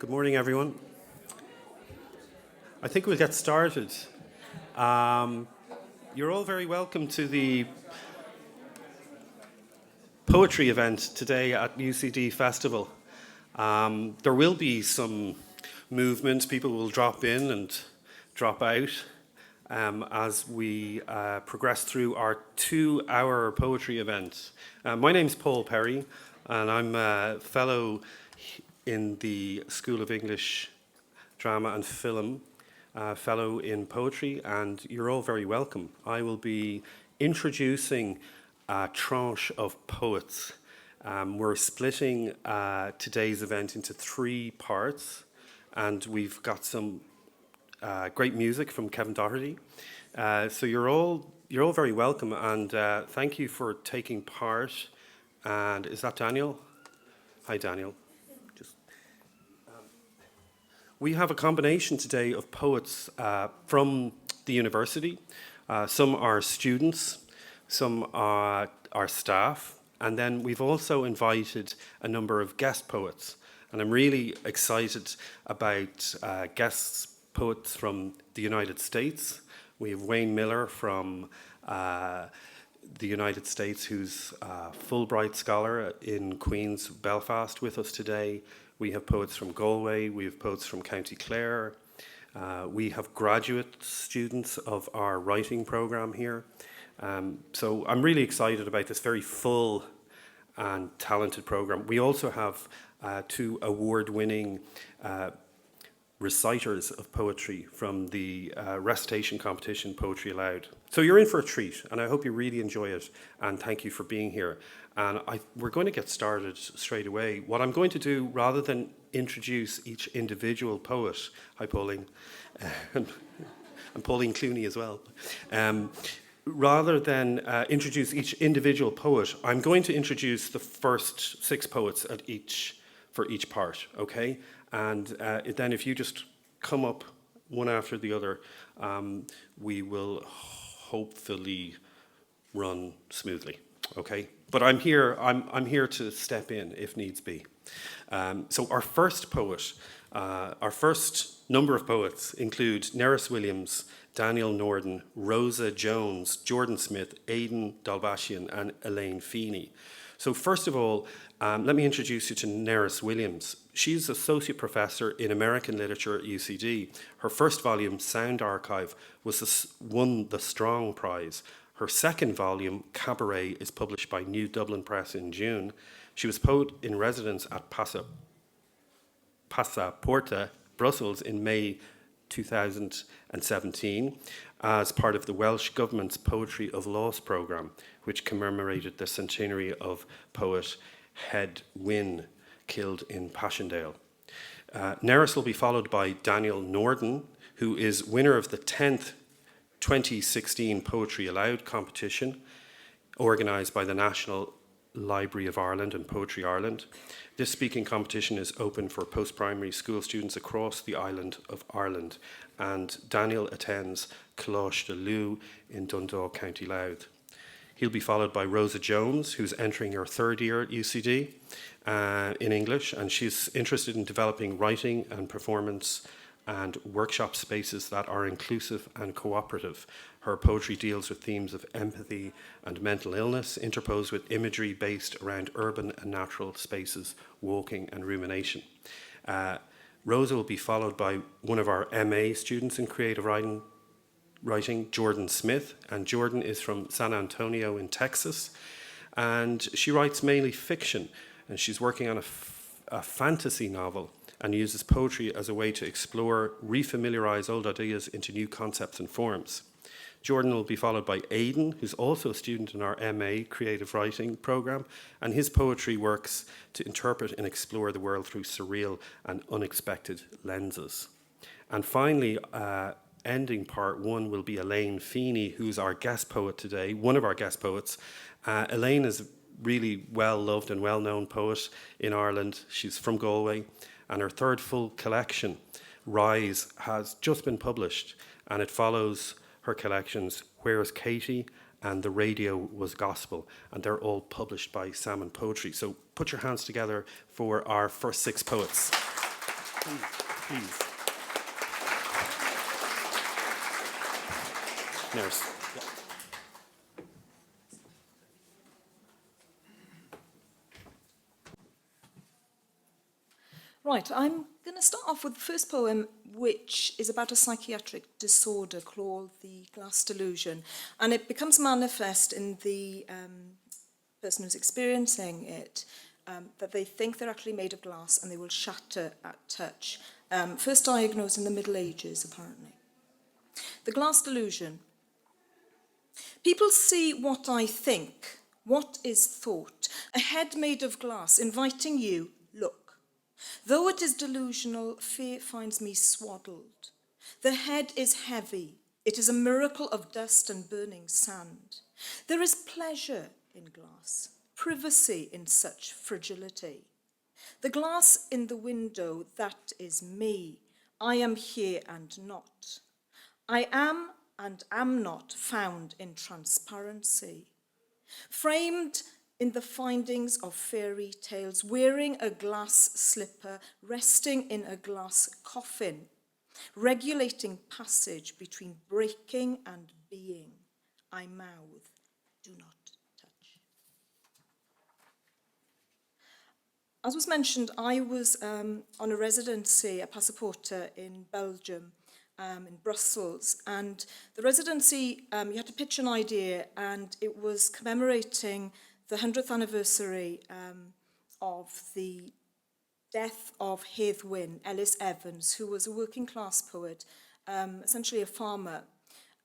Good morning, everyone. I think we'll get started. You're all very welcome to the poetry event today at UCD Festival. There will be some movement. People will drop in and drop out as we progress through our 2-hour poetry event. My name's Paul Perry, and I'm a fellow in the School of English, Drama and Film, fellow in poetry, and you're all very welcome. I will be introducing a tranche of poets. We're splitting today's event into 3 parts, and we've got some great music from Kevin Doherty. So you're all very welcome, and thank you for taking part. And is that Daniel? Hi, Daniel. We have a combination today of poets from the university. Some are students, some are our staff, and then we've also invited a number of guest poets. And I'm really excited about guest poets from the United States. We have Wayne Miller from the United States, who's a Fulbright scholar in Queen's Belfast with us today. We have poets from Galway, we have poets from County Clare, we have graduate students of our writing programme here. So I'm really excited about this very full and talented programme. We also have 2 award-winning reciters of poetry from the recitation competition, Poetry Aloud. So you're in for a treat, and I hope you really enjoy it, and thank you for being here. And we're going to get started straight away. What I'm going to do, rather than introduce each individual poet, hi Pauline, and Pauline Clooney as well, rather than introduce each individual poet, I'm going to introduce the first 6 poets for each part, okay? And then if you just come up one after the other, we will hopefully run smoothly, okay? But I'm here to step in if needs be. So our first poet, our first number of poets include Nerys Williams, Daniel Norden, Rosa Jones, Jordan Smith, Aidan Dalbashian, and Elaine Feeney. So first of all, let me introduce you to Nerys Williams. She's Associate Professor in American Literature at UCD. Her first volume, Sound Archive, won the Strong Prize. Her second volume, Cabaret, is published by New Dublin Press in June. She was poet in residence at Passaporta, Brussels, in May 2017 as part of the Welsh Government's Poetry of Laws programme, which commemorated the centenary of poet Head Wynne, killed in Passchendaele. Nerys will be followed by Daniel Norden, who is winner of the 10th 2016 Poetry Aloud competition, organised by the National Library of Ireland and Poetry Ireland. This speaking competition is open for post-primary school students across the island of Ireland, and Daniel attends Coláiste Lú in Dundalk, County Louth. He'll be followed by Rosa Jones, who's entering her 3rd year at UCD in English, and she's interested in developing writing and performance and workshop spaces that are inclusive and cooperative. Her poetry deals with themes of empathy and mental illness, interposed with imagery based around urban and natural spaces, walking and rumination. Rosa will be followed by one of our MA students in creative writing, Jordan Smith, and Jordan is from San Antonio in Texas, and she writes mainly fiction, and she's working on a fantasy novel and uses poetry as a way to explore, refamiliarize old ideas into new concepts and forms. Jordan will be followed by Aidan, who's also a student in our MA creative writing programme, and his poetry works to interpret and explore the world through surreal and unexpected lenses. And finally, ending part 1 will be Elaine Feeney, who's our guest poet today, one of our guest poets. Elaine is a really well-loved and well-known poet in Ireland. She's from Galway, and her 3rd full collection, Rise, has just been published, and it follows her collections Where's Katie and The Radio Was Gospel, and they're all published by Salmon Poetry. So put your hands together for our first 6 poets. Please. Nurse. Right, I'm going to start off with the first poem, which is about a psychiatric disorder called the glass delusion. And it becomes manifest in the person who's experiencing it, that they think they're actually made of glass and they will shatter at touch. First diagnosed in the Middle Ages, apparently. The glass delusion. People see what I think, what is thought, a head made of glass, inviting you, look. Though it is delusional, fear finds me swaddled. The head is heavy. It is a miracle of dust and burning sand. There is pleasure in glass, privacy in such fragility. The glass in the window, that is me. I am here and not. I am and am not found in transparency. Framed in the findings of fairy tales, wearing a glass slipper, resting in a glass coffin, regulating passage between breaking and being, I mouth, do not touch. As was mentioned, I was on a residency at Passaporta in Belgium, in Brussels, and the residency, you had to pitch an idea, and it was commemorating the 100th anniversary of the death of Heddwyn Ellis Evans, who was a working class poet, essentially a farmer.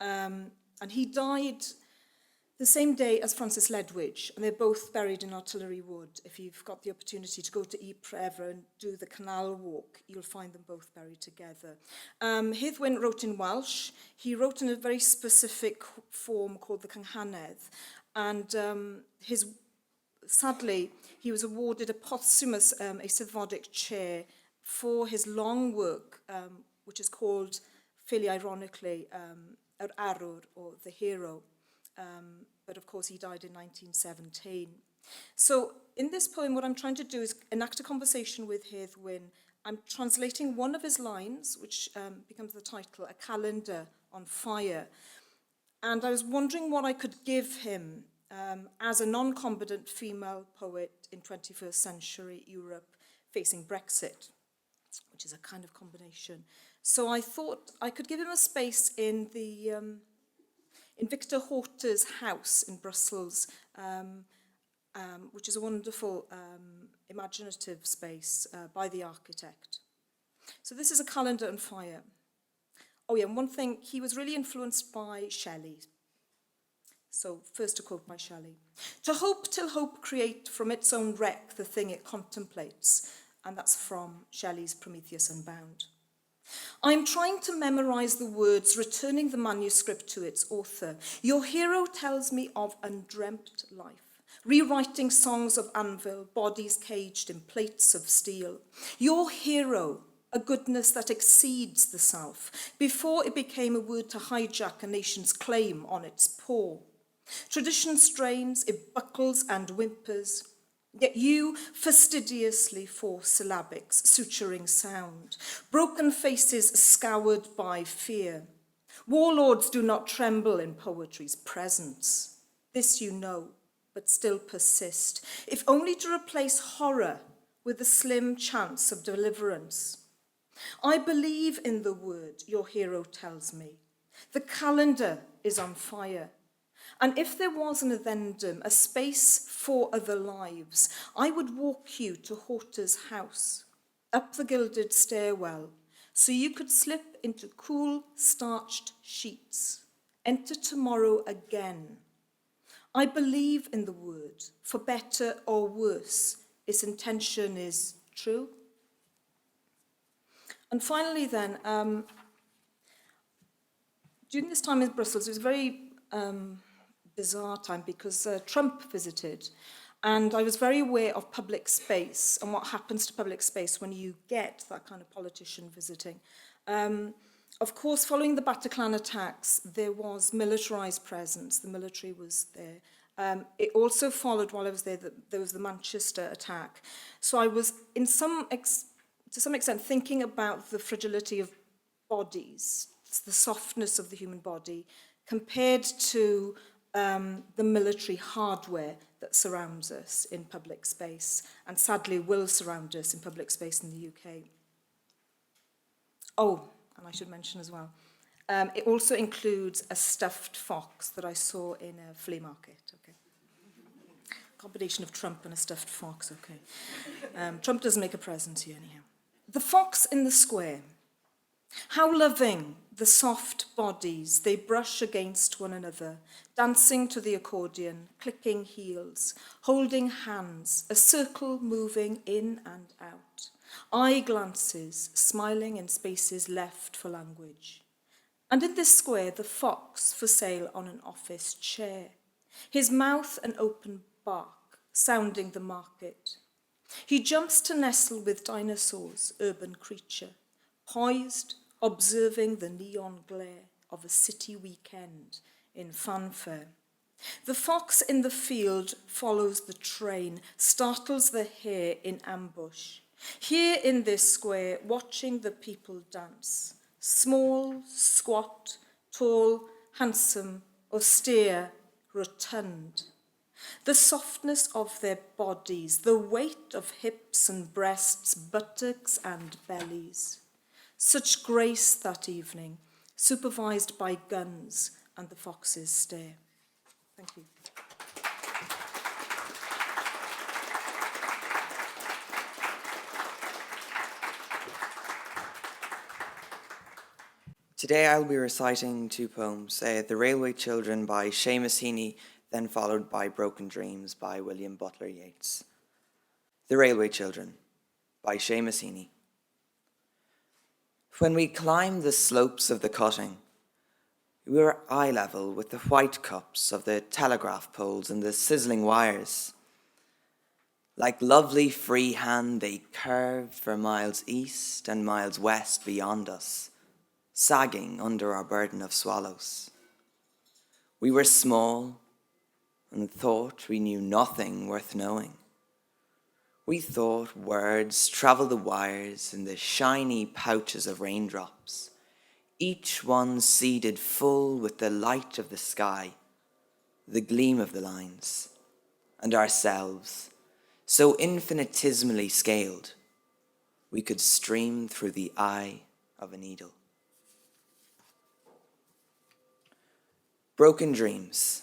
And he died the same day as Francis Ledwidge, and they're both buried in Artillery Wood. If you've got the opportunity to go to Ypres and do the canal walk, you'll find them both buried together. Heddwyn wrote in Welsh. He wrote in a very specific form called the Cynghanedd, and sadly, he was awarded a posthumous Eisteddfodic chair for his long work, which is called, fairly ironically, Yr Arwr, or The Hero. But of course, he died in 1917. So in this poem, what I'm trying to do is enact a conversation with Heddwyn. I'm translating one of his lines, which becomes the title, A Calendar on Fire. And I was wondering what I could give him as a non-combatant female poet in 21st century Europe facing Brexit, which is a kind of combination. So I thought I could give him a space in the in Victor Horta's house in Brussels, which is a wonderful imaginative space by the architect. So this is A Calendar on Fire. Oh yeah, and one thing, he was really influenced by Shelley. So first a quote by Shelley. To hope till hope create from its own wreck the thing it contemplates. And that's from Shelley's Prometheus Unbound. I'm trying to memorize the words, returning the manuscript to its author. Your hero tells me of undreamt life, rewriting songs of anvil, bodies caged in plates of steel. Your hero, a goodness that exceeds the self, before it became a word to hijack a nation's claim on its paw. Tradition strains, it buckles and whimpers, yet you fastidiously force syllabics, suturing sound, broken faces scoured by fear. Warlords do not tremble in poetry's presence. This you know, but still persist, if only to replace horror with a slim chance of deliverance. I believe in the word, your hero tells me. The calendar is on fire. And if there was an addendum, a space for other lives, I would walk you to Horta's house, up the gilded stairwell, so you could slip into cool, starched sheets. Enter tomorrow again. I believe in the word, for better or worse, its intention is true. And finally then, during this time in Brussels, it was very bizarre time because Trump visited, and I was very aware of public space and what happens to public space when you get that kind of politician visiting. Of course, following the Bataclan attacks, there was militarized presence. The military was there. It also followed, while I was there, that there was the Manchester attack. So I was, in some to some extent, thinking about the fragility of bodies, the softness of the human body, compared to the military hardware that surrounds us in public space, and sadly will surround us in public space in the UK. Oh, and I should mention as well, it also includes a stuffed fox that I saw in a flea market. Okay, combination of Trump and a stuffed fox. Okay, Trump doesn't make a present here anyhow. The fox in the square. How loving the soft bodies, they brush against one another, dancing to the accordion, clicking heels, holding hands, a circle moving in and out, eye glances, smiling in spaces left for language. And in this square, the fox for sale on an office chair, his mouth an open bark, sounding the market. He jumps to nestle with dinosaurs, urban creature, poised, observing the neon glare of a city weekend in fanfare. The fox in the field follows the train, startles the hare in ambush. Here in this square, watching the people dance, small, squat, tall, handsome, austere, rotund. The softness of their bodies, the weight of hips and breasts, buttocks and bellies. Such grace that evening, supervised by guns and the fox's stare. Thank you. Today I'll be reciting two poems, The Railway Children by Sheamus Heaney, then followed by Broken Dreams by William Butler Yeats. The Railway Children by Sheamus Heaney. When we climbed the slopes of the cutting, we were eye level with the white cups of the telegraph poles and the sizzling wires. Like lovely free hand, they curved for miles east and miles west beyond us, sagging under our burden of swallows. We were small and thought we knew nothing worth knowing. We thought words traveled the wires in the shiny pouches of raindrops, each one seeded full with the light of the sky, the gleam of the lines, and ourselves, so infinitesimally scaled, we could stream through the eye of a needle. Broken Dreams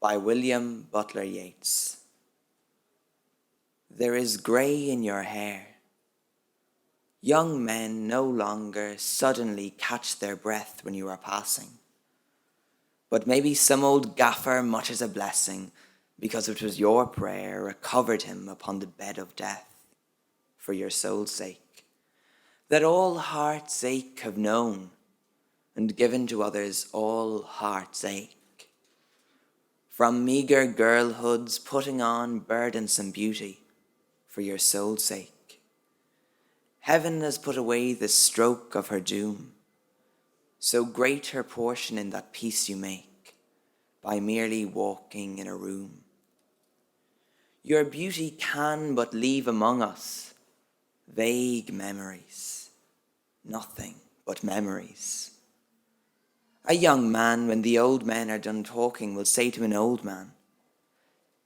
by William Butler Yeats. There is grey in your hair. Young men no longer suddenly catch their breath when you are passing. But maybe some old gaffer mutters a blessing because it was your prayer recovered him upon the bed of death, for your soul's sake, that all heart's ache have known and given to others all heart's ache. From meagre girlhood's putting on burdensome beauty, for your soul's sake. Heaven has put away the stroke of her doom, so great her portion in that peace you make, by merely walking in a room. Your beauty can but leave among us vague memories, nothing but memories. A young man, when the old men are done talking, will say to an old man,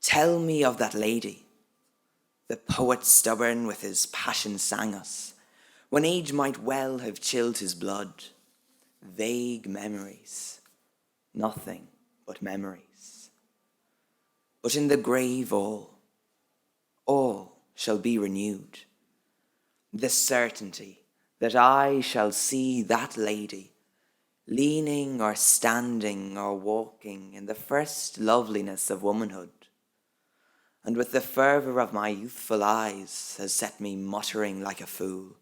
"Tell me of that lady, the poet stubborn with his passion sang us, when age might well have chilled his blood. Vague memories, nothing but memories. But in the grave all shall be renewed. The certainty that I shall see that lady, leaning or standing or walking in the first loveliness of womanhood, and with the fervour of my youthful eyes has set me muttering like a fool.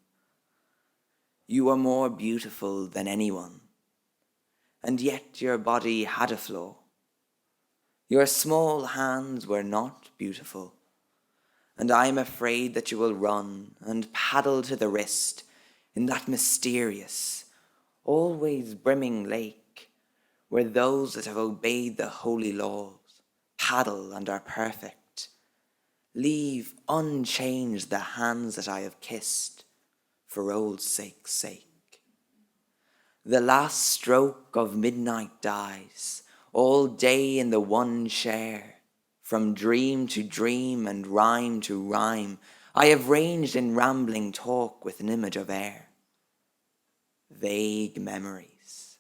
You are more beautiful than anyone, and yet your body had a flaw. Your small hands were not beautiful, and I am afraid that you will run and paddle to the wrist in that mysterious, always brimming lake, where those that have obeyed the holy laws paddle and are perfect. Leave unchanged the hands that I have kissed for old sake's sake. The last stroke of midnight dies, all day in the one share. From dream to dream and rhyme to rhyme, I have ranged in rambling talk with an image of air. Vague memories.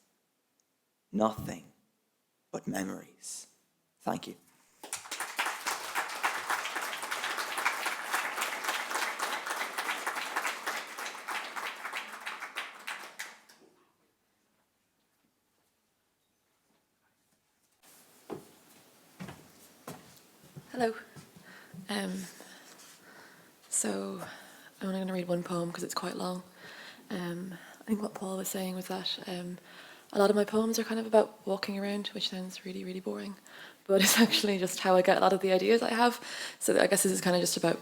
Nothing but memories. Thank you. Hello. So I'm only going to read one poem because it's quite long. I think what Paul was saying was that a lot of my poems are kind of about walking around, which sounds really, really boring, but it's actually just how I get a lot of the ideas I have. So I guess this is kind of just about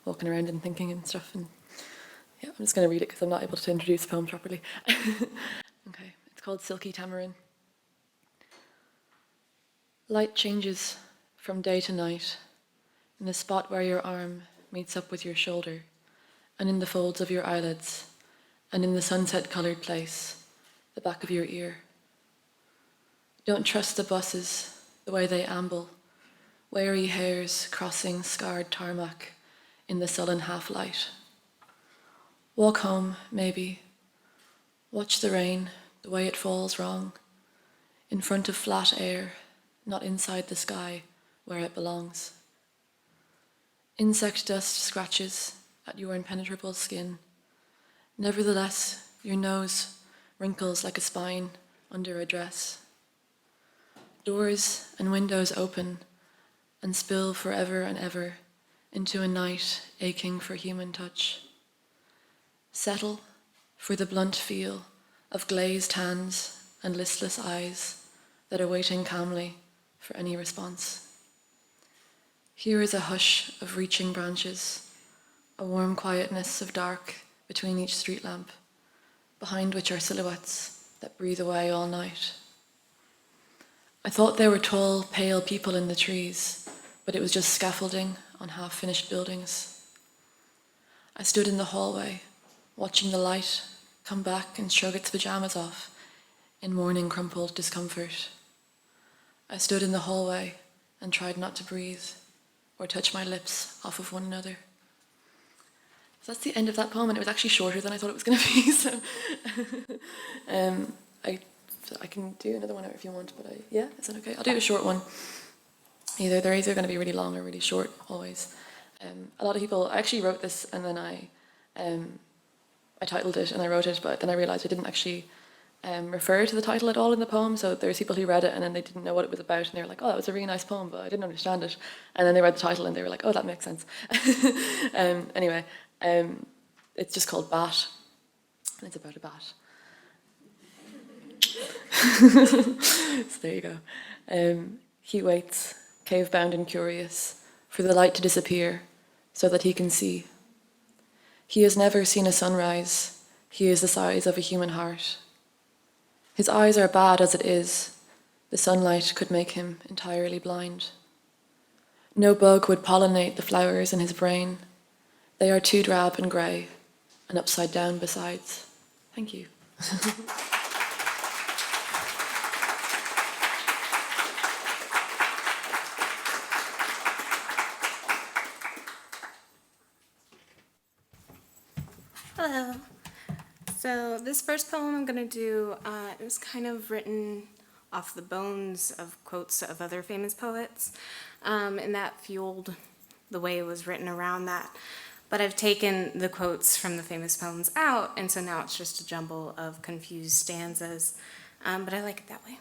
walking around and thinking and stuff. And yeah, I'm just going to read it because I'm not able to introduce the poem properly. Okay, it's called Silky Tamarin. Light changes from day to night, in the spot where your arm meets up with your shoulder, and in the folds of your eyelids, and in the sunset-coloured place, the back of your ear. Don't trust the buses, the way they amble, wary hares crossing scarred tarmac in the sullen half-light. Walk home, maybe. Watch the rain, the way it falls wrong, in front of flat air, not inside the sky, where it belongs. Insect dust scratches at your impenetrable skin. Nevertheless, your nose wrinkles like a spine under a dress. Doors and windows open and spill forever and ever into a night aching for human touch. Settle for the blunt feel of glazed hands and listless eyes that are waiting calmly for any response. Here is a hush of reaching branches, a warm quietness of dark between each street lamp, behind which are silhouettes that breathe away all night. I thought there were tall, pale people in the trees, but it was just scaffolding on half-finished buildings. I stood in the hallway, watching the light come back and shrug its pajamas off in morning crumpled discomfort. I stood in the hallway and tried not to breathe or touch my lips off of one another. So that's the end of that poem, and it was actually shorter than I thought it was going to be. So I can do another one if you want, but yeah, is that okay? I'll do a short one. They're either going to be really long or really short, always. A lot of people, I actually wrote this and then I titled it and I wrote it, but then I realised I didn't actually refer to the title at all in the poem. So there's people who read it and then they didn't know what it was about, and they were like, "Oh, that was a really nice poem, but I didn't understand it." And then they read the title and they were like, "Oh, that makes sense." Anyway, it's just called Bat, and it's about a bat. So there you go. He waits, cave-bound and curious, for the light to disappear so that he can see. He has never seen a sunrise. He is the size of a human heart. His eyes are bad as it is. The sunlight could make him entirely blind. No bug would pollinate the flowers in his brain. They are too drab and grey, and upside down besides. Thank you. Hello. So this first poem I'm going to do, it was kind of written off the bones of quotes of other famous poets, and that fueled the way it was written around that. But I've taken the quotes from the famous poems out, and so now it's just a jumble of confused stanzas, but I like it that way.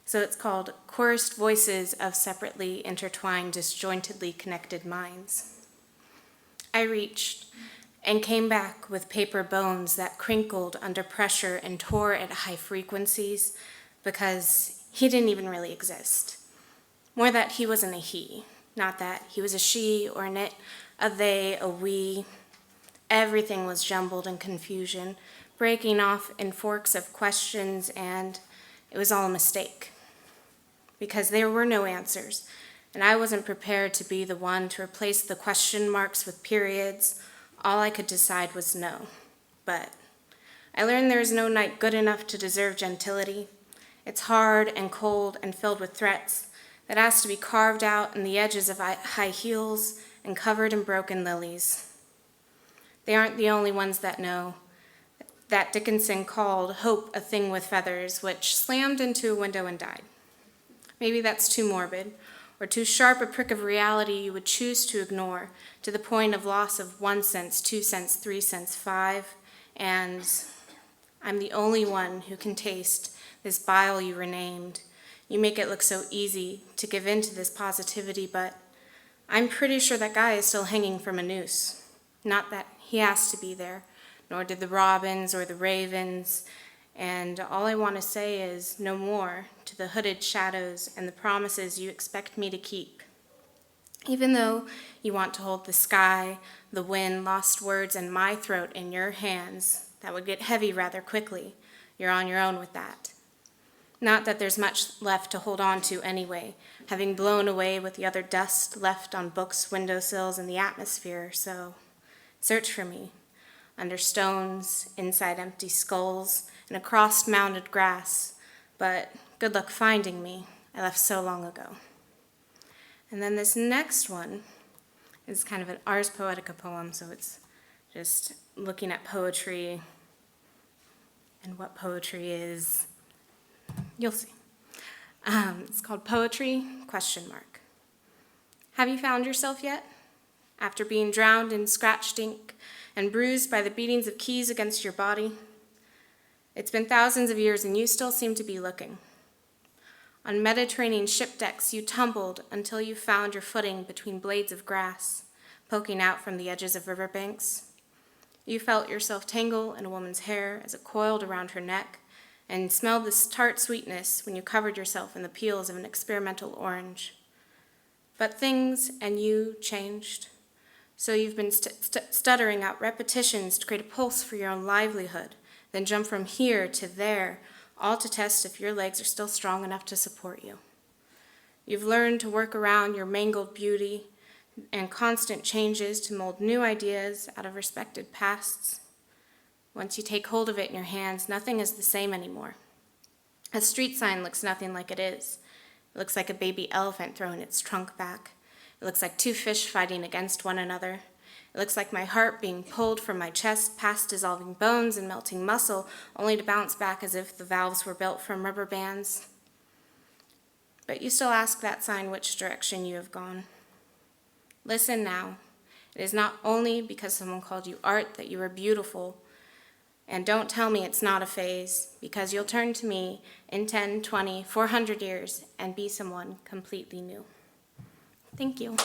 So it's called Chorused Voices of Separately Intertwined, Disjointedly Connected Minds. I reached and came back with paper bones that crinkled under pressure and tore at high frequencies because he didn't even really exist. More that he wasn't a he, not that he was a she or an it, a they, a we. Everything was jumbled in confusion, breaking off in forks of questions, and it was all a mistake because there were no answers, and I wasn't prepared to be the one to replace the question marks with periods, all I could decide was no. But I learned there is no night good enough to deserve gentility. It's hard and cold and filled with threats that has to be carved out in the edges of high heels and covered in broken lilies. They aren't the only ones that know. That Dickinson called hope a thing with feathers, which slammed into a window and died. Maybe that's too morbid, or too sharp a prick of reality you would choose to ignore, to the point of loss of 1 cent, 2 cents, 3 cents, 5, and I'm the only one who can taste this bile you renamed. You make it look so easy to give in to this positivity, but I'm pretty sure that guy is still hanging from a noose. Not that he has to be there, nor did the robins or the ravens, and all I want to say is no more to the hooded shadows and the promises you expect me to keep. Even though you want to hold the sky, the wind, lost words, and my throat in your hands, that would get heavy rather quickly. You're on your own with that. Not that there's much left to hold on to anyway, having blown away with the other dust left on books, windowsills, and the atmosphere, so search for me, under stones, inside empty skulls, and across mounded grass, but good luck finding me. I left so long ago. And then this next one is kind of an Ars Poetica poem, so it's just looking at poetry and what poetry is. You'll see. It's called Poetry, ? Have you found yourself yet? After being drowned in scratched ink and bruised by the beatings of keys against your body? It's been thousands of years and you still seem to be looking. On Mediterranean ship decks, you tumbled until you found your footing between blades of grass, poking out from the edges of riverbanks. You felt yourself tangle in a woman's hair as it coiled around her neck, and smelled this tart sweetness when you covered yourself in the peels of an experimental orange. But things and you changed, so you've been stuttering out repetitions to create a pulse for your own livelihood, then jump from here to there, all to test if your legs are still strong enough to support you. You've learned to work around your mangled beauty and constant changes to mold new ideas out of respected pasts. Once you take hold of it in your hands, nothing is the same anymore. A street sign looks nothing like it is. It looks like a baby elephant throwing its trunk back. It looks like two fish fighting against one another. It looks like my heart being pulled from my chest past dissolving bones and melting muscle, only to bounce back as if the valves were built from rubber bands. But you still ask that sign which direction you have gone. Listen now. It is not only because someone called you art that you are beautiful. And don't tell me it's not a phase, because you'll turn to me in 10, 20, 400 years and be someone completely new. Thank you.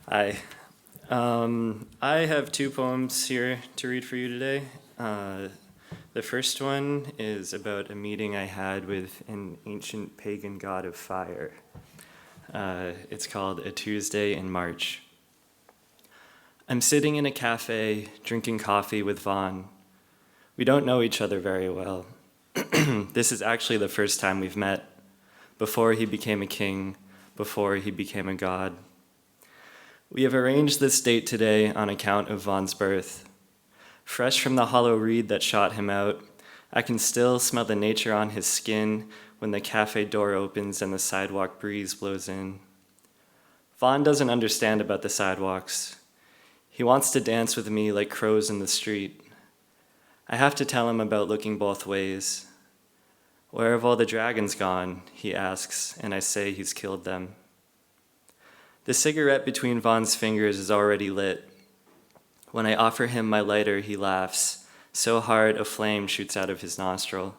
Hi. I have two poems here to read for you today. The first one is about a meeting I had with an ancient pagan god of fire. It's called A Tuesday in March. I'm sitting in a cafe drinking coffee with Vaughn. We don't know each other very well. This is actually the first time we've met, before he became a king, before he became a god. We have arranged this date today on account of Vaughn's birth. Fresh from the hollow reed that shot him out, I can still smell the nature on his skin when the cafe door opens and the sidewalk breeze blows in. Vaughn doesn't understand about the sidewalks. He wants to dance with me like crows in the street. I have to tell him about looking both ways. Where have all the dragons gone? He asks, and I say he's killed them. The cigarette between Vaughn's fingers is already lit. When I offer him my lighter, he laughs, so hard a flame shoots out of his nostril.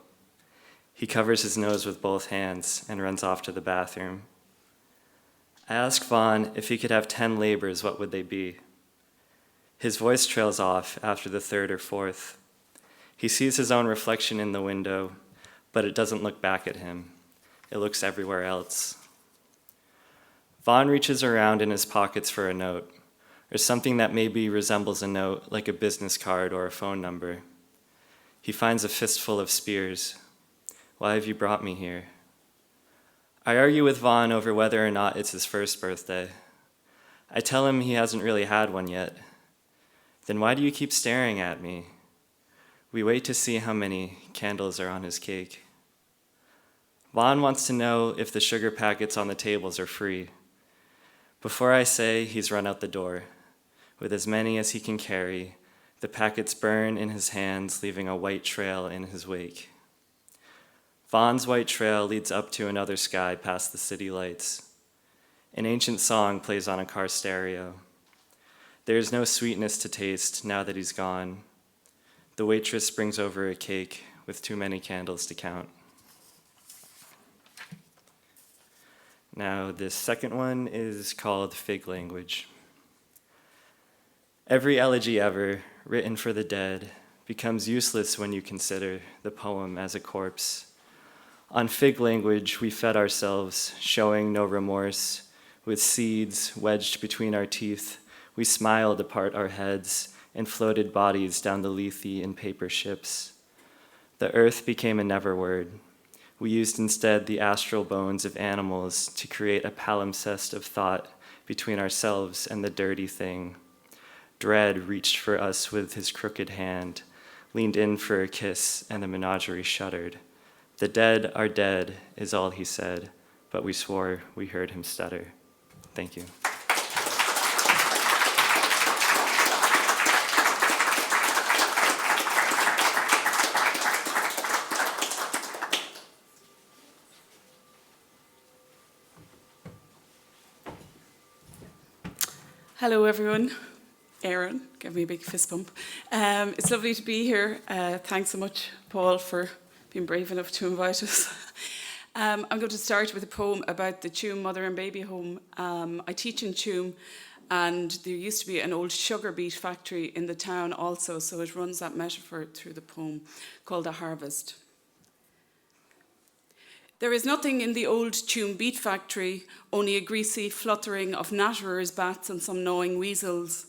He covers his nose with both hands and runs off to the bathroom. I ask Vaughn if he could have 10 labors, what would they be? His voice trails off after the third or fourth. He sees his own reflection in the window, but it doesn't look back at him. It looks everywhere else. Vaughn reaches around in his pockets for a note. or something that maybe resembles a note, like a business card or a phone number. He finds a fistful of spears. Why have you brought me here? I argue with Vaughn over whether or not it's his first birthday. I tell him he hasn't really had one yet. Then why do you keep staring at me? We wait to see how many candles are on his cake. Vaughn wants to know if the sugar packets on the tables are free. Before I say, he's run out the door. With as many as he can carry, the packets burn in his hands, leaving a white trail in his wake. Vaughn's white trail leads up to another sky past the city lights. An ancient song plays on a car stereo. There is no sweetness to taste now that he's gone. The waitress brings over a cake with too many candles to count. Now, this second one is called Fig Language. Every elegy ever, written for the dead, becomes useless when you consider the poem as a corpse. On fig language, we fed ourselves, showing no remorse. With seeds wedged between our teeth, we smiled apart our heads and floated bodies down the Lethe in paper ships. The earth became a never word. We used instead the astral bones of animals to create a palimpsest of thought between ourselves and the dirty thing. Dread reached for us with his crooked hand, leaned in for a kiss, and the menagerie shuddered. The dead are dead, is all he said, but we swore we heard him stutter. Thank you. Hello, everyone. Aaron, give me a big fist bump. It's lovely to be here. Thanks so much, Paul, for being brave enough to invite us. I'm going to start with a poem about the Tuam Mother and Baby Home. I teach in Tuam, and there used to be an old sugar beet factory in the town also, so it runs that metaphor through the poem, called A Harvest. There is nothing in the old Tuam beet factory, only a greasy fluttering of natterers' bats and some gnawing weasels.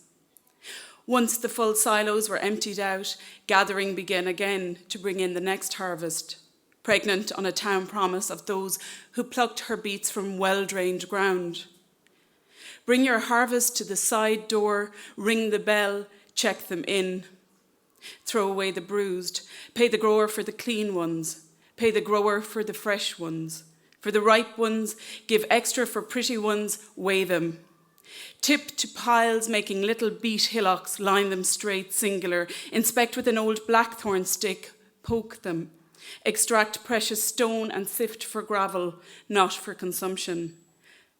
Once the full silos were emptied out, gathering began again to bring in the next harvest, pregnant on a town promise of those who plucked her beets from well-drained ground. Bring your harvest to the side door, ring the bell, check them in. Throw away the bruised, pay the grower for the clean ones, pay the grower for the fresh ones. For the ripe ones, give extra for pretty ones, weigh them. Tip to piles making little beet hillocks, line them straight, singular. Inspect with an old blackthorn stick, poke them. Extract precious stone and sift for gravel, not for consumption.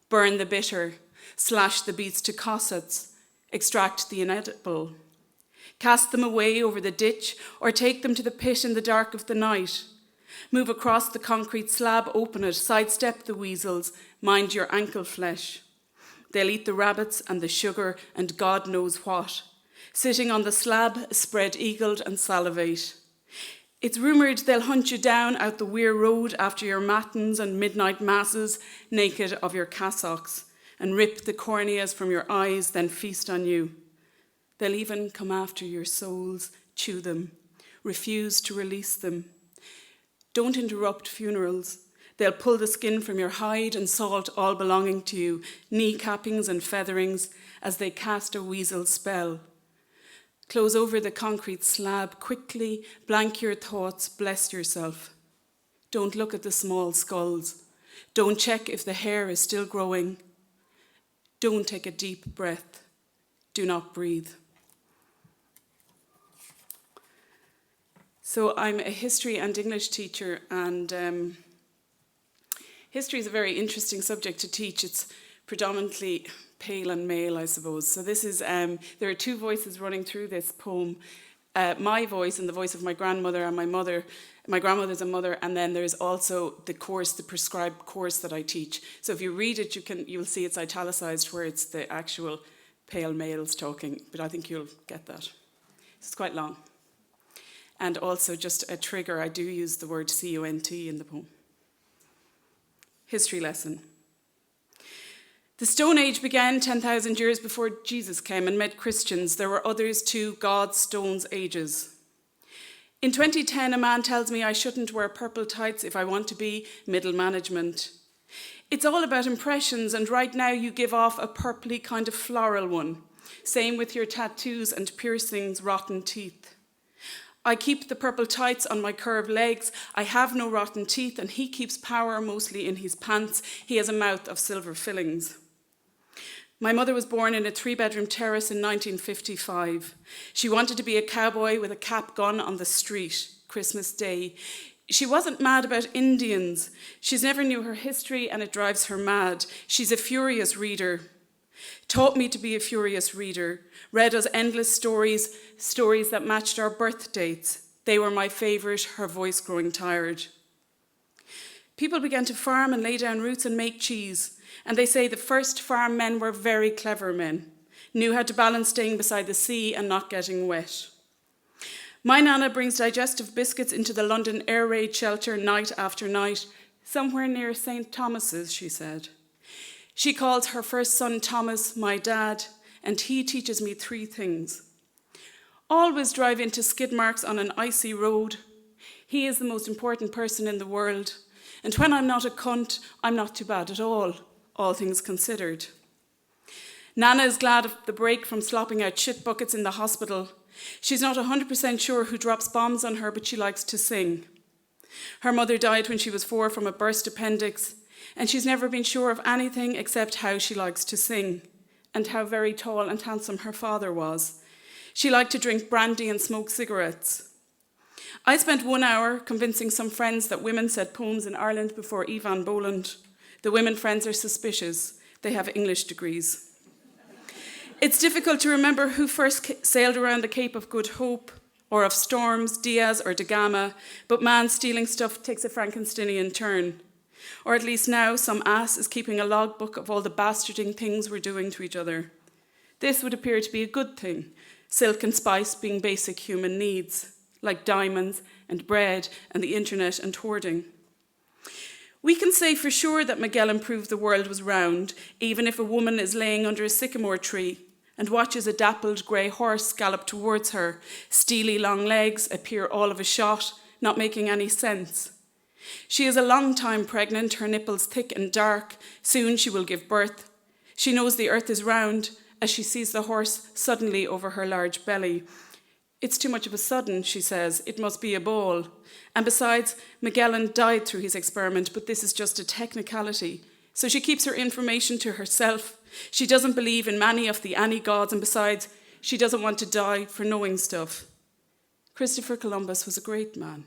Burn the bitter, slash the beets to cossets, extract the inedible. Cast them away over the ditch or take them to the pit in the dark of the night. Move across the concrete slab, open it, sidestep the weasels, mind your ankle flesh. They'll eat the rabbits and the sugar and God knows what. Sitting on the slab, spread-eagled and salivate. It's rumoured they'll hunt you down out the Weir Road after your matins and midnight masses, naked of your cassocks, and rip the corneas from your eyes, then feast on you. They'll even come after your souls, chew them, refuse to release them. Don't interrupt funerals. They'll pull the skin from your hide and salt all belonging to you, knee-cappings and featherings, as they cast a weasel spell. Close over the concrete slab quickly, blank your thoughts, bless yourself. Don't look at the small skulls. Don't check if the hair is still growing. Don't take a deep breath. Do not breathe. So I'm a history and English teacher, and history is a very interesting subject to teach. It's predominantly pale and male, I suppose. So this is, there are two voices running through this poem. My voice and the voice of my grandmother and my mother. My grandmother's a mother, and then there's also the course, the prescribed course that I teach. So if you read it, you'll see it's italicized where it's the actual pale males talking, but I think you'll get that. It's quite long. And also just a trigger, I do use the word CUNT in the poem. History lesson. The Stone Age began 10,000 years before Jesus came and met Christians. There were others too, God's Stone's ages. In 2010, a man tells me I shouldn't wear purple tights if I want to be middle management. It's all about impressions, and right now you give off a purpley kind of floral one. Same with your tattoos and piercings, rotten teeth. I keep the purple tights on my curved legs. I have no rotten teeth, and he keeps power mostly in his pants. He has a mouth of silver fillings. My mother was born in a 3-bedroom terrace in 1955. She wanted to be a cowboy with a cap gun on the street, Christmas Day. She wasn't mad about Indians. She's never knew her history, and it drives her mad. She's a furious reader. Taught me to be a furious reader. Read us endless stories that matched our birth dates. They were my favourite, her voice growing tired. People began to farm and lay down roots and make cheese. And they say the first farm men were very clever men, knew how to balance staying beside the sea and not getting wet. My nana brings digestive biscuits into the London air raid shelter night after night, somewhere near St. Thomas's, she said. She calls her first son Thomas my dad, and he teaches me 3 things. Always drive into skid marks on an icy road. He is the most important person in the world. And when I'm not a cunt, I'm not too bad at all things considered. Nana is glad of the break from slopping out shit buckets in the hospital. She's not 100% sure who drops bombs on her, but she likes to sing. Her mother died when she was 4 from a burst appendix, and she's never been sure of anything except how she likes to sing, and how very tall and handsome her father was. She liked to drink brandy and smoke cigarettes. I spent 1 hour convincing some friends that women said poems in Ireland before Ivan Boland. The women friends are suspicious. They have English degrees. It's difficult to remember who first sailed around the Cape of Good Hope, or of Storms, Diaz or da Gama, but man stealing stuff takes a Frankensteinian turn. Or at least now some ass is keeping a logbook of all the bastarding things we're doing to each other. This would appear to be a good thing, silk and spice being basic human needs, like diamonds and bread and the internet and hoarding. We can say for sure that Magellan proved the world was round, even if a woman is laying under a sycamore tree and watches a dappled grey horse gallop towards her, steely long legs appear all of a shot, not making any sense. She is a long time pregnant, her nipples thick and dark. Soon she will give birth. She knows the earth is round as she sees the horse suddenly over her large belly. It's too much of a sudden, she says. It must be a ball. And besides, Magellan died through his experiment, but this is just a technicality. So she keeps her information to herself. She doesn't believe in many of the Annie gods, and besides, she doesn't want to die for knowing stuff. Christopher Columbus was a great man.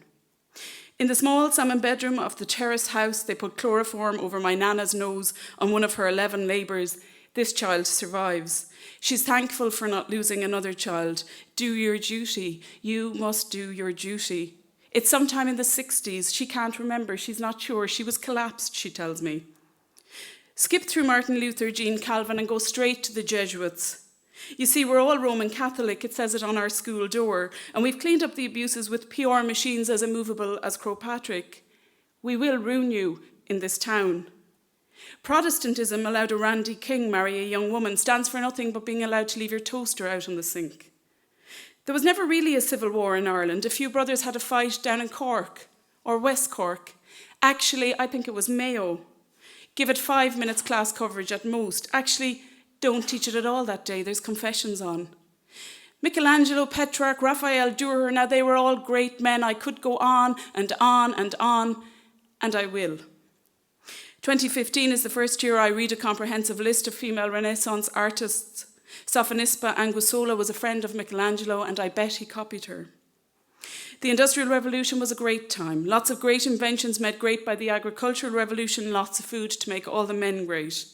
In the small salmon bedroom of the terrace house, they put chloroform over my nana's nose on one of her 11 labours. This child survives. She's thankful for not losing another child. Do your duty. You must do your duty. It's sometime in the 60s. She can't remember. She's not sure. She was collapsed, she tells me. Skip through Martin Luther, Jean Calvin, and go straight to the Jesuits. You see, we're all Roman Catholic. It says it on our school door. And we've cleaned up the abuses with PR machines as immovable as Crowpatrick. We will ruin you in this town. Protestantism allowed a Randy King marry a young woman stands for nothing but being allowed to leave your toaster out in the sink. There was never really a civil war in Ireland. A few brothers had a fight down in Cork, or West Cork. Actually, I think it was Mayo. Give it 5 minutes class coverage at most. Actually, don't teach it at all that day. There's confessions on. Michelangelo, Petrarch, Raphael, Dürer, now they were all great men. I could go on and on and on, and I will. 2015 is the first year I read a comprehensive list of female Renaissance artists. Sophonisba Anguissola was a friend of Michelangelo, and I bet he copied her. The Industrial Revolution was a great time. Lots of great inventions made great by the Agricultural Revolution, lots of food to make all the men great.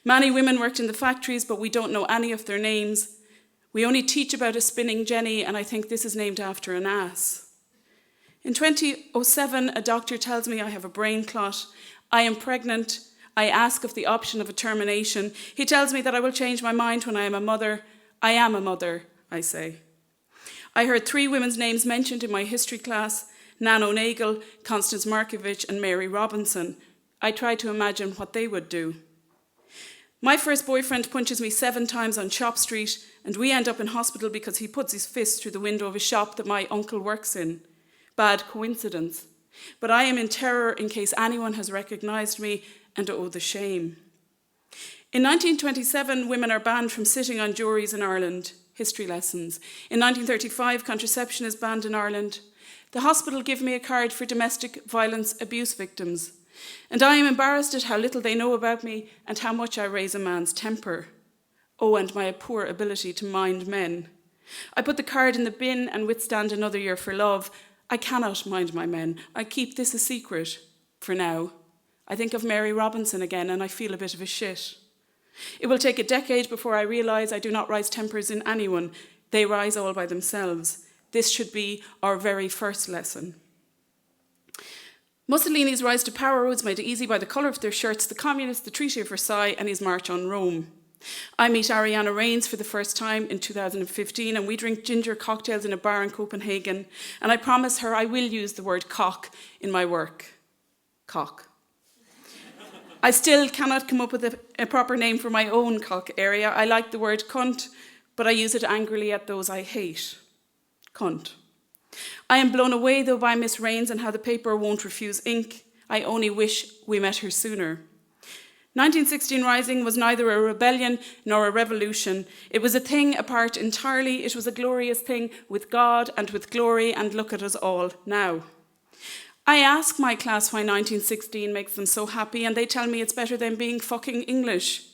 Many women worked in the factories, but we don't know any of their names. We only teach about a spinning jenny, and I think this is named after an ass. In 2007, a doctor tells me I have a brain clot. I am pregnant. I ask of the option of a termination. He tells me that I will change my mind when I am a mother. I am a mother, I say. I heard 3 women's names mentioned in my history class: Nan O'Nagel, Constance Markovich, and Mary Robinson. I tried to imagine what they would do. My first boyfriend punches me 7 times on Shop Street, and we end up in hospital because he puts his fist through the window of a shop that my uncle works in. Bad coincidence. But I am in terror in case anyone has recognised me, and oh, the shame. In 1927, women are banned from sitting on juries in Ireland. History lessons. In 1935, contraception is banned in Ireland. The hospital give me a card for domestic violence abuse victims. And I am embarrassed at how little they know about me and how much I raise a man's temper. Oh, and my poor ability to mind men. I put the card in the bin and withstand another year for love. I cannot mind my men. I keep this a secret, for now. I think of Mary Robinson again and I feel a bit of a shit. It will take a decade before I realise I do not rise tempers in anyone. They rise all by themselves. This should be our very first lesson. Mussolini's rise to power was made easy by the colour of their shirts, the communists, the Treaty of Versailles and his march on Rome. I meet Ariana Reigns for the first time in 2015 and we drink ginger cocktails in a bar in Copenhagen, and I promise her I will use the word cock in my work. Cock. I still cannot come up with a proper name for my own cock area. I like the word cunt, but I use it angrily at those I hate. Cunt. I am blown away, though, by Miss Reigns and how the paper won't refuse ink. I only wish we met her sooner. 1916 Rising was neither a rebellion nor a revolution. It was a thing apart entirely. It was a glorious thing with God and with glory, and look at us all now. I ask my class why 1916 makes them so happy, and they tell me it's better than being fucking English.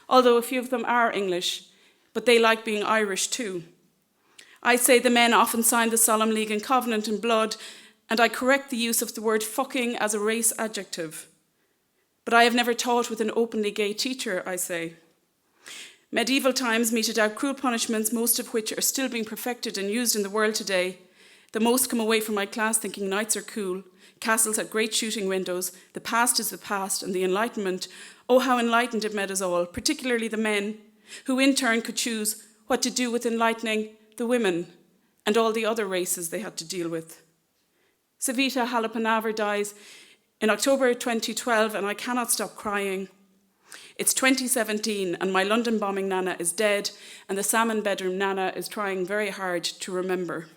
Although a few of them are English, but they like being Irish too. I say the men often signed the Solemn League and Covenant in blood, and I correct the use of the word fucking as a race adjective. But I have never taught with an openly gay teacher, I say. Medieval times meted out cruel punishments, most of which are still being perfected and used in the world today. The most come away from my class thinking knights are cool. Castles had great shooting windows. The past is the past, and the Enlightenment, oh, how enlightened it made us all, particularly the men, who in turn could choose what to do with enlightening the women and all the other races they had to deal with. Savita Halappanavar dies in October 2012, and I cannot stop crying. It's 2017, and my London bombing nana is dead, and the salmon bedroom nana is trying very hard to remember.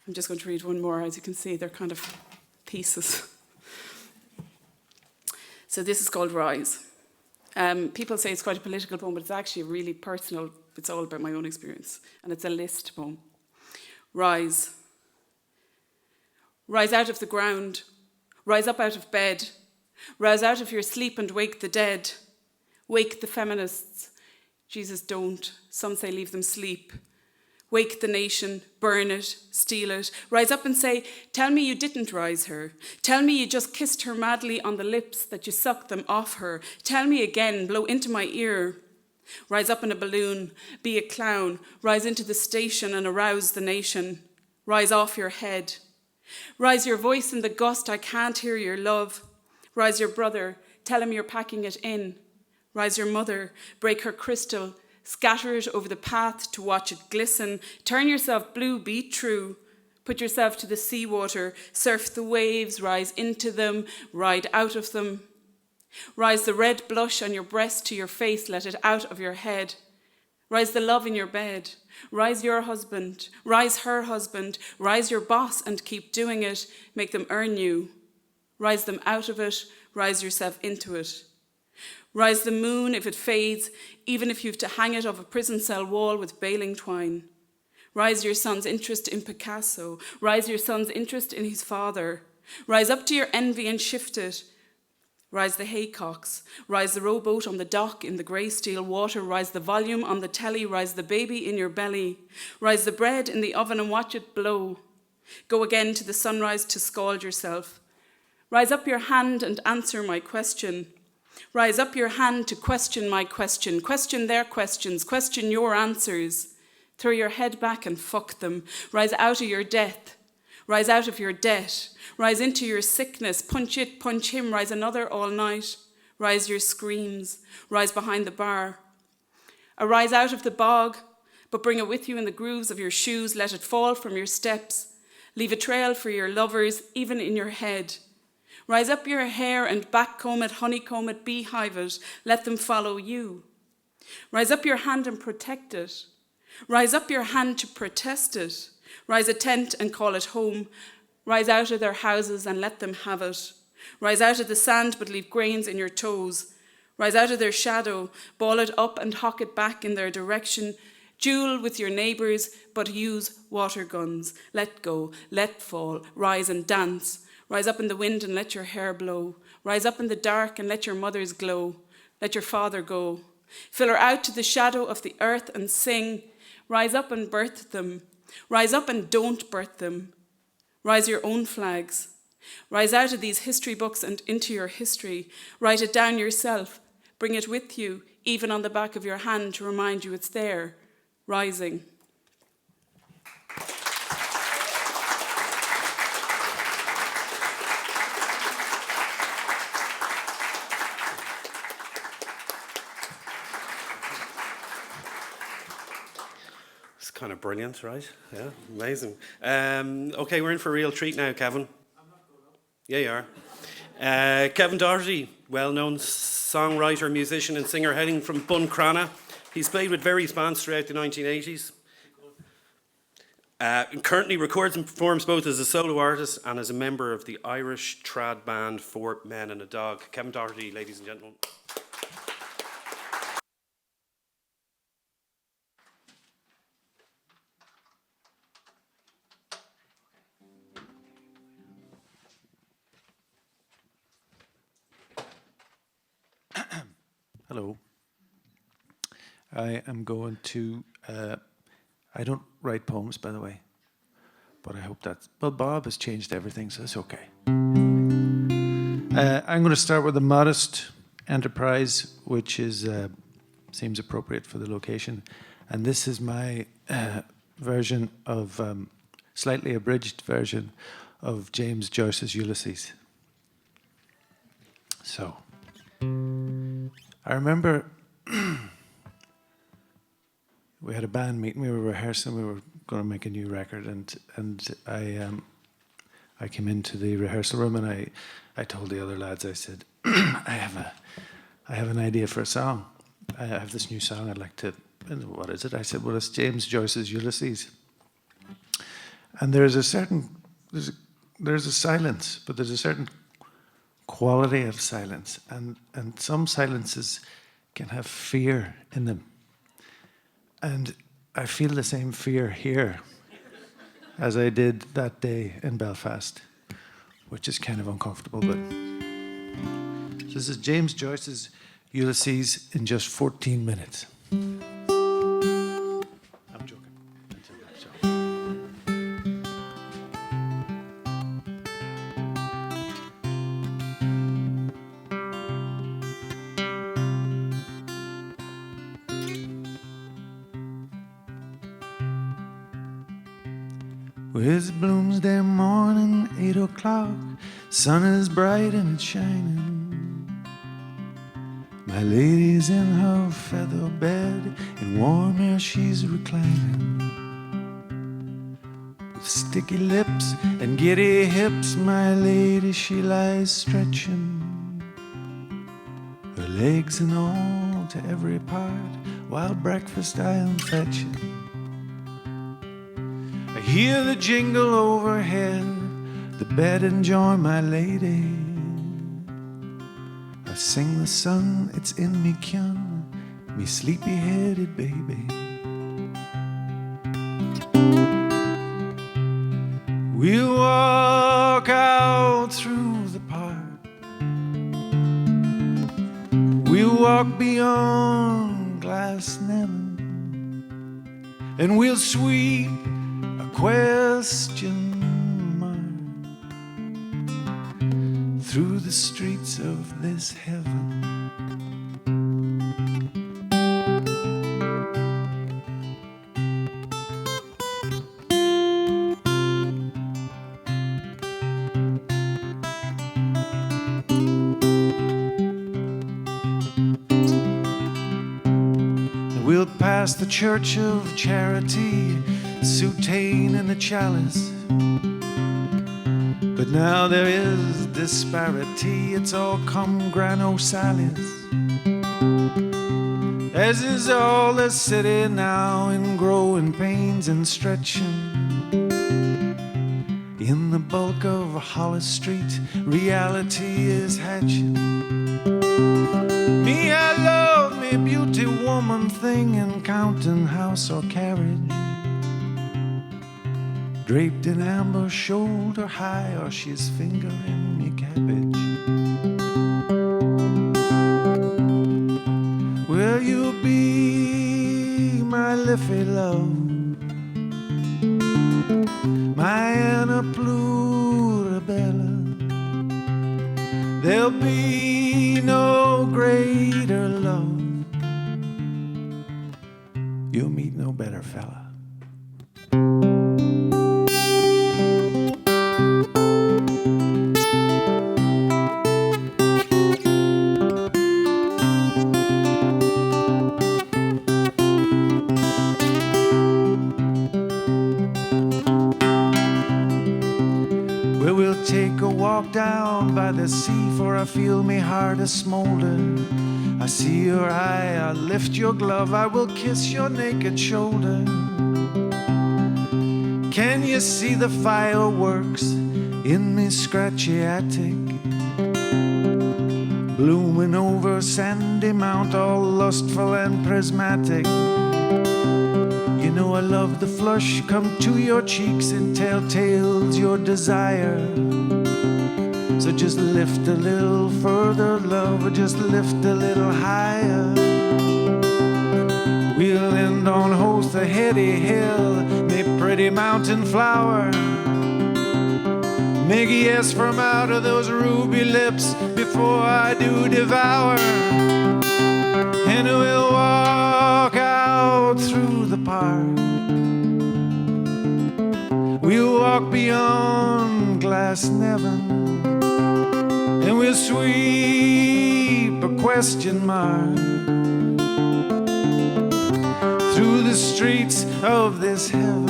I'm just going to read one more. As you can see, they're kind of pieces. So this is called Rise. People say it's quite a political poem, but it's actually really personal. It's all about my own experience, and it's a list poem. Rise. Rise out of the ground. Rise up out of bed. Rise out of your sleep and wake the dead. Wake the feminists. Jesus, don't. Some say leave them sleep. Wake the nation, burn it, steal it. Rise up and say, tell me you didn't rise her. Tell me you just kissed her madly on the lips, that you sucked them off her. Tell me again, blow into my ear. Rise up in a balloon, be a clown. Rise into the station and arouse the nation. Rise off your head. Rise your voice in the gust, I can't hear your love. Rise your brother, tell him you're packing it in. Rise your mother, break her crystal. Scatter it over the path to watch it glisten. Turn yourself blue, be true. Put yourself to the seawater. Surf the waves, rise into them, ride out of them. Rise the red blush on your breast to your face, let it out of your head. Rise the love in your bed. Rise your husband. Rise her husband. Rise your boss and keep doing it. Make them earn you. Rise them out of it. Rise yourself into it. Rise the moon if it fades, even if you've to hang it off a prison cell wall with baling twine. Rise your son's interest in Picasso. Rise your son's interest in his father. Rise up to your envy and shift it. Rise the haycocks. Rise the rowboat on the dock in the grey steel water. Rise the volume on the telly. Rise the baby in your belly. Rise the bread in the oven and watch it blow. Go again to the sunrise to scald yourself. Rise up your hand and answer my question. Rise up your hand to question my question. Question their questions. Question your answers. Throw your head back and fuck them. Rise out of your death. Rise out of your debt. Rise into your sickness. Punch it, punch him. Rise another all night. Rise your screams. Rise behind the bar. Arise out of the bog, but bring it with you in the grooves of your shoes. Let it fall from your steps. Leave a trail for your lovers, even in your head. Rise up your hair and backcomb it, honeycomb it, beehive it, let them follow you. Rise up your hand and protect it. Rise up your hand to protest it. Rise a tent and call it home. Rise out of their houses and let them have it. Rise out of the sand but leave grains in your toes. Rise out of their shadow, ball it up and hawk it back in their direction. Duel with your neighbours, but use water guns. Let go, let fall, rise and dance. Rise up in the wind and let your hair blow. Rise up in the dark and let your mothers glow. Let your father go. Fill her out to the shadow of the earth and sing. Rise up and birth them. Rise up and don't birth them. Rise your own flags. Rise out of these history books and into your history. Write it down yourself. Bring it with you, even on the back of your hand to remind you it's there, rising. It's kind of brilliant, right? Yeah, amazing. Okay, we're in for a real treat now, Kevin. I'm not going up. Yeah, you are. Kevin Doherty, well-known songwriter, musician and singer hailing from Buncrana. He's played with various bands throughout the 1980s. Currently records and performs both as a solo artist and as a member of the Irish trad band Four Men and a Dog. Kevin Doherty, ladies and gentlemen. Hello. I am going to, I don't write poems, by the way, but I hope that, well, Bob has changed everything, so it's okay. I'm going to start with a modest enterprise, which is seems appropriate for the location. And this is my version of, slightly abridged version of James Joyce's Ulysses. So, I remember we had a band meeting, we were rehearsing, we were going to make a new record, and I came into the rehearsal room and I told the other lads, I said, I have an idea for a song. I have this new song I'd like to, what is it? I said, well, it's James Joyce's Ulysses. And there's a silence, but there's a certain quality of silence, and some silences can have fear in them. And I feel the same fear here as I did that day in Belfast, which is kind of uncomfortable. But so this is James Joyce's Ulysses in just 14 minutes. I'm joking. Well, it's Bloomsday morning, 8 o'clock. Sun is bright and it's shining. My lady's in her feather bed. In warm air she's reclining. With sticky lips and giddy hips, my lady, she lies stretching. Her legs and all to every part, while breakfast I'll fetching. I hear the jingle overhead, the bed and joy, my lady. I sing the song, it's in me kin, me sleepy-headed baby. We'll walk out through the park. We'll walk beyond Glasnevin, and we'll sweep a question mark through the streets of this heaven. And we'll pass the Church of Charity, soutane and the chalice. But now there is disparity, it's all come grano salis. As is all the city now, in growing pains and stretching. In the bulk of Hollis Street, reality is hatching. Me, I love me beauty woman thing in counting house or carriage. Draped in amber, shoulder high, or she's fingering me cabbage. Will you be my Liffey love? My Anna Plurabella. There'll be no greater love. You'll meet no better fella. Down by the sea, for I feel me heart a smolder. I see your eye, I lift your glove, I will kiss your naked shoulder. Can you see the fireworks in me scratchy attic? Blooming over Sandy Mount, all lustful and prismatic. You know I love the flush come to your cheeks and telltales your desire. So just lift a little further, love, or just lift a little higher. We'll end on Hoth, a heady hill, me pretty mountain flower. Make a yes from out of those ruby lips before I do devour. And we'll walk out through the park. We'll walk beyond Glasnevin. And we'll sweep a question mark through the streets of this heaven.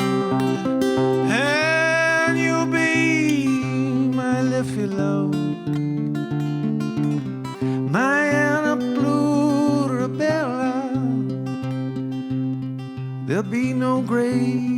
And you'll be my Liffey love, my Anna Plurabella. There'll be no grave